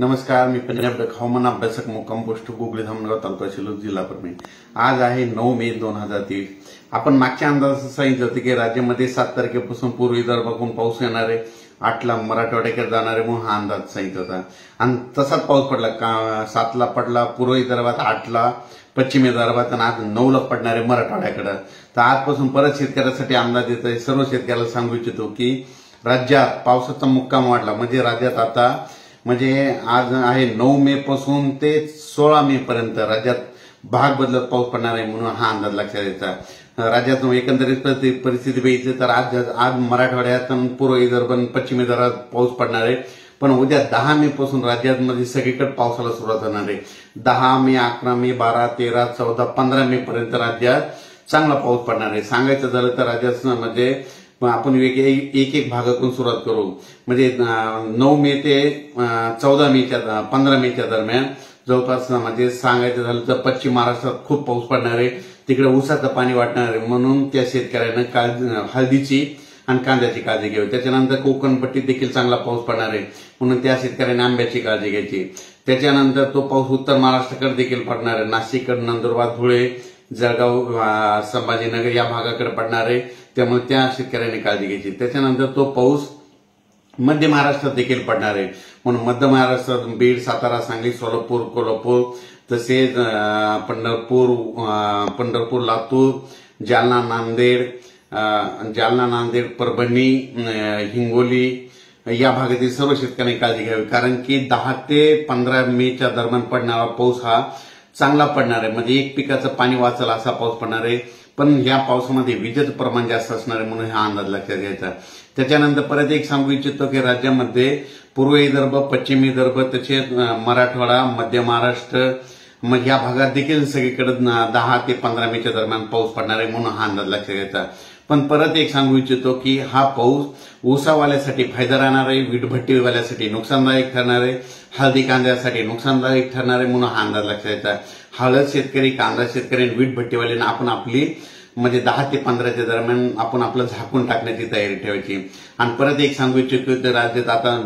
नमस्कार, मी पंजाब डक हवामान अभ्यासक मुक्काम पोस्ट गुगली धामणगाव तालुका शिरूर जिल्हा परभणी। आज आहे 9 मे 2023। आपण मागच्या अंदाजात सांगितलं होतं की राज्यामध्ये 7 तारखेपासून पूर्व विदर्भातून पाऊस येणार आहे, 8 ला मराठवाड्याकडे जाणार आहे म्हणून हा अंदाज सांगितला होता आणि तसाच पाऊस पडला। 7 ला पडला पूर्व विदर्भात, 8 ला पश्चिम विदर्भात आणि आज 9 ला पडणार आहे मराठवाड्याकडे। तर आजपासून परत शेतकऱ्यासाठी अंदाज येत आहे। सर्व शेतकऱ्याला सांगू इच्छितो की राज्यात पावसाचा मुक्काम वाढला, म्हणजे राज्यात आता आज आहे 9 मे पासून ते 16 मे पर्यंत राज्यात भाग बदलत पाऊस पडणार आहे म्हणून हा अंदाज लक्षात येतो। राज्यात एकंदरीत परिस्थिती बघितली तर आज मराठवाड्यात, पूर्व विदर्भ, पश्चिम विदर्भात पाऊस पडणार आहे, पण उद्या 10 मे पासून राज्यामध्ये सगळीकडे पावसाला सुरुवात होणार आहे। 10 मे, 11 मे, 12, 13, 14, 15 मे पर्यंत राज्यात चांगला पाऊस पडणार आहे। सांगायचं झालं तर राज्यात आपण एक भागातून सुरुवात करू, म्हणजे 9 मे ते 15 मेच्या दरम्यान जवळपास सांगायचं झालं तर पश्चिम महाराष्ट्रात खूप पाऊस पडणार आहे, तिकडे ऊसाचं पाणी वाटणार आहे, म्हणून त्या शेतकऱ्यांना हळदीची आणि कांद्याची काळजी घ्यावी। त्याच्यानंतर कोकण पट्टीत देखील चांगला पाऊस पडणार आहे, म्हणून त्या शेतकऱ्यांनी आंब्याची काळजी घ्यायची। त्याच्यानंतर तो पाऊस उत्तर महाराष्ट्राकडे देखील पडणार आहे, नाशिक, नंदुरबार, धुळे, जळगाव, संभाजीनगर या भागाकडे पडणार आहे, त्यामुळे त्या शेतकऱ्यांनी काळजी घ्यायची। त्याच्यानंतर तो पाऊस मध्य महाराष्ट्रात देखील पडणार आहे, म्हणून मध्य महाराष्ट्रात बीड, सातारा, सांगली, सोलापूर, कोल्हापूर, तसेच पंढरपूर, लातूर, जालना, नांदेड, परभणी, हिंगोली या भागातील सर्व शेतकऱ्यांनी काळजी घ्यावी, कारण की 10 ते 15 मेच्या दरम्यान पडणारा पाऊस हा चांगला पडणार आहे, म्हणजे एक पिकाचं पाणी वाचेल असा पाऊस पडणार आहे। पण या पावसामध्ये विजेचं प्रमाण जास्त असणार आहे, म्हणून हा अंदाज लक्षात घ्यायचा। त्याच्यानंतर परत एक सांगू इच्छितो की राज्यामध्ये पूर्व विदर्भ, पश्चिम विदर्भ, तसेच मराठवाडा, मध्य महाराष्ट्र या भागात देखील सगळीकडे 10 ते 15 मेच्या दरम्यान पाऊस पडणार आहे, म्हणून हा अंदाज लक्षात घ्यायचा। पण परत एक सांगू इच्छितो की हा पाऊस ऊसावाल्यासाठी फायदा राहणार आहे, वीटभट्टीवाल्यासाठी नुकसानदायक ठरणार आहे, हळदी कांद्यासाठी नुकसानदायक ठरणार आहे, म्हणून हा अंदाज लक्षात घ्यायचा। हळद शेतकरी, कांदा शेतकरी आणि वीटभट्टीवाल्यांना आपण आपली 10 ते 15च्या दरम्यान आपण आपलं झाकून टाकण्याची तयारी ठेवायची। आणि परत एक सांगू इच्छितो तर राज्यात आता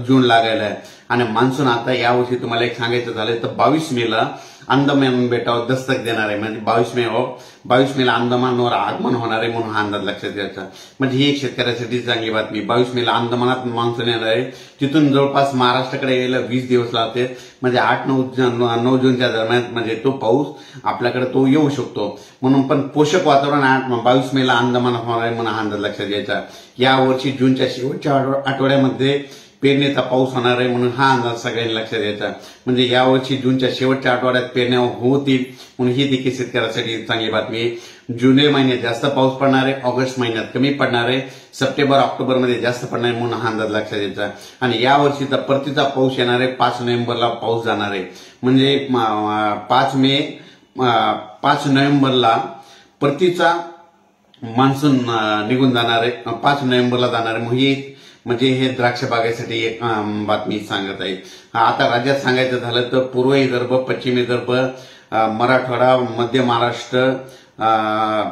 जून लागायला आहे आणि मान्सून आता यावर्षी तुम्हाला एक सांगायचं झालं तर 22 मेला अंदमान बेटावर दस्तक देणार आहे, म्हणजे 22 मेला अंदमानवर आगमन होणार आहे, म्हणून हा अंदाज लक्षात घ्यायचा। म्हणजे ही एक शेतकऱ्यासाठी चांगली बातमी। 22 मेला अंदमानात मान्सून येणार आहे, तिथून जवळपास महाराष्ट्राकडे यायला 20 दिवस लागते, म्हणजे 8-9 जूनच्या दरम्यान तो पाऊस आपल्याकडे तो येऊ शकतो, म्हणून पण पोषक वातावरण 22 मेला अंदमानात होणार आहे, म्हणून हा अंदाज लक्षात घ्यायचा। यावर्षी जूनच्या शेवटच्या आठवड्यामध्ये पेरणीचा पाऊस होणार आहे, म्हणून हा अंदाज सगळ्यांनी लक्षात द्यायचा। म्हणजे यावर्षी जूनच्या शेवटच्या आठवड्यात पेरण्या होतील, म्हणून ही देखील शेतकऱ्यासाठी चांगली बातमी आहे। जुलै महिन्यात जास्त पाऊस पडणार आहे, ऑगस्ट महिन्यात कमी पडणार आहे, सप्टेंबर ऑक्टोबरमध्ये जास्त पडणार आहे, म्हणून हा अंदाज लक्षात द्यायचा। आणि यावर्षीचा परतीचा पाऊस येणार आहे, 5 नोव्हेंबरला पाऊस जाणार आहे, म्हणजे 5 नोव्हेंबरला परतीचा मान्सून निघून जाणार आहे, 5 नोव्हेंबरला जाणार आहे, म्हणजे हे द्राक्ष बागेसाठी एक बातमी सांगत आहे। आता राज्यात सांगायचं झालं तर पूर्व विदर्भ, पश्चिम विदर्भ, मराठवाडा, मध्य महाराष्ट्र,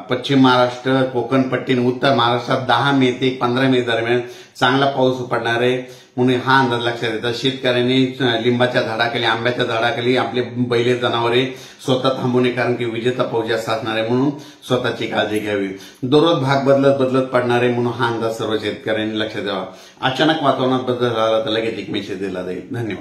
पश्चिम महाराष्ट्र, कोकण पट्टी, उत्तर महाराष्ट्रात 10 मे ते 15 मे दरम्यान चांगला पाऊस पडणार आहे, म्हणून हा अंदाज लक्षात येतात। शेतकऱ्यांनी लिंबाच्या झाडाखाली, आंब्याच्या झाडाखाली आपले बैले जनावरे स्वतः थांबू नये, कारण की विजेचा पाऊस जास्त असणार आहे, म्हणून स्वतःची काळजी घ्यावी। दररोज भाग बदलत पडणार आहे, म्हणून हा अंदाज सर्व शेतकऱ्यांनी लक्षात द्यावा। अचानक वातावरणात बदल झाला तर लगेच एक मेसेज दिला जाईल। धन्यवाद।